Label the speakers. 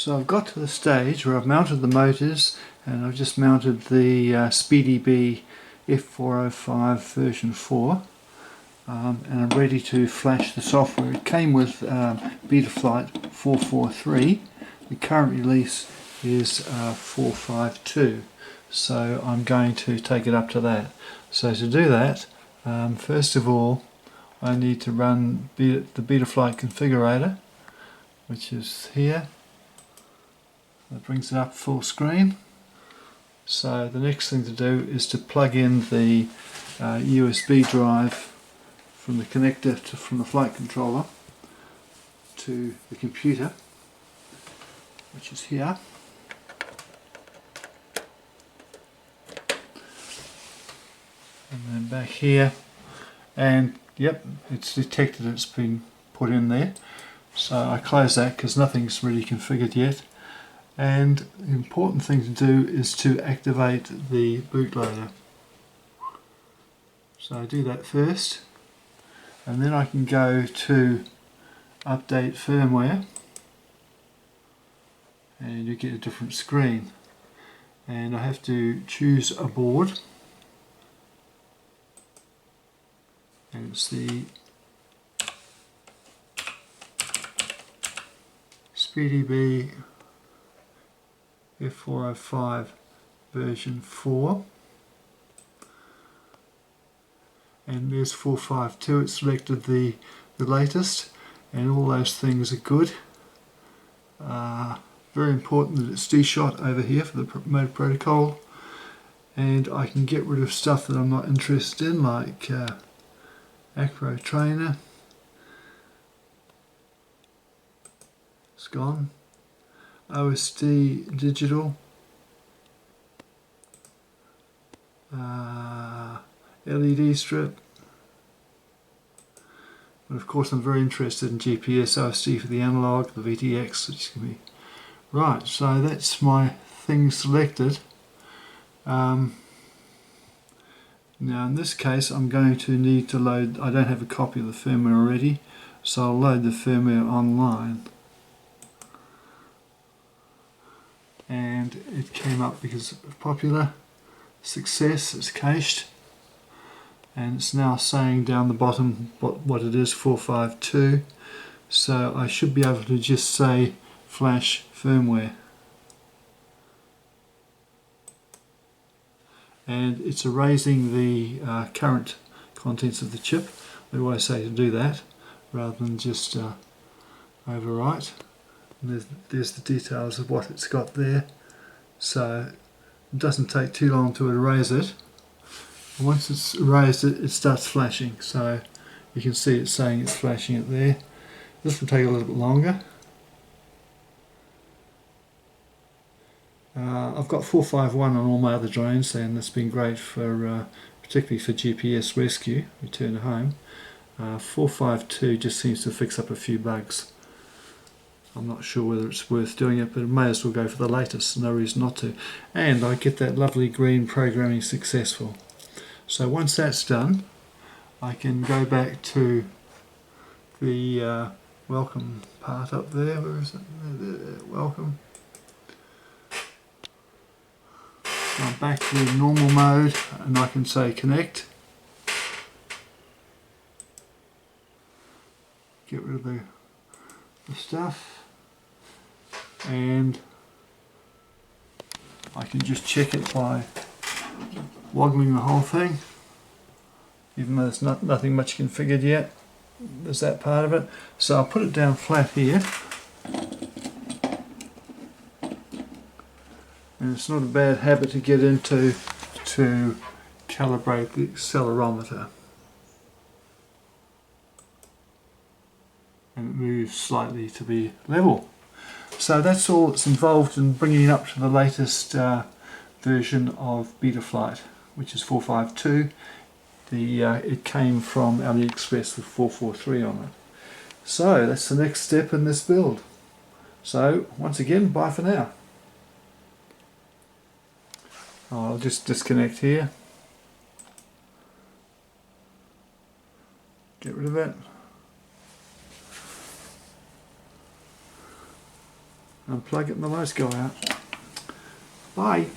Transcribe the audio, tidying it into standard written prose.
Speaker 1: So I've got to the stage where I've mounted the motors and I've just mounted the SpeedyBee F405 version 4 and I'm ready to flash the software. It came with Betaflight 443. The current release is 452, so I'm going to take it up to that. So to do that, first of all I need to run the Betaflight configurator, which is here. That brings it up full screen. So the next thing to do is to plug in the USB drive from the connector from the flight controller to the computer, which is here. And then back here, and yep, it's detected it's been put in there. So I close that because nothing's really configured yet. And the important thing to do is to activate the bootloader. So I do that first, and then I can go to update firmware, and you get a different screen. And I have to choose a board, and it's the SpeedyBee F405 version 4, and there's 452. It's selected the latest, and all those things are good. Very important that it's D-shot over here for the mode protocol, and I can get rid of stuff that I'm not interested in, like Acro Trainer. It's gone. OSD digital, LED strip, but of course I'm very interested in GPS OSD for the analog, the VTX, which can be right. So that's my thing selected. Now in this case I'm going to need to load, I don't have a copy of the firmware already, so I'll load the firmware online. And it came up because of popular success. It's cached, and it's now saying down the bottom what it is, 452. So I should be able to just say flash firmware, and it's erasing the current contents of the chip. They always say to do that rather than just overwrite. And there's the details of what it's got there. So it doesn't take too long to erase it. And once it's erased it, it starts flashing. So you can see it's saying it's flashing it there. This will take a little bit longer. I've got 451 on all my other drones, and that's been great for particularly for GPS rescue, return to home. 452 just seems to fix up a few bugs. I'm not sure whether it's worth doing it, but it may as well go for the latest, no reason not to. And I get that lovely green programming successful. So once that's done, I can go back to the welcome part up there. Where is it? Welcome. So I'm back to normal mode, and I can say connect. Get rid of the stuff. And I can just check it by woggling the whole thing, even though there's nothing much configured yet. There's that part of it. So I'll put it down flat here, and it's not a bad habit to get into to calibrate the accelerometer, and it moves slightly to be level. So that's all that's involved in bringing it up to the latest version of Betaflight, which is 452. It came from AliExpress with 443 on it. So that's the next step in this build. So once again, bye for now. I'll just disconnect here. Get rid of it. unplug it and the lights go out. Bye.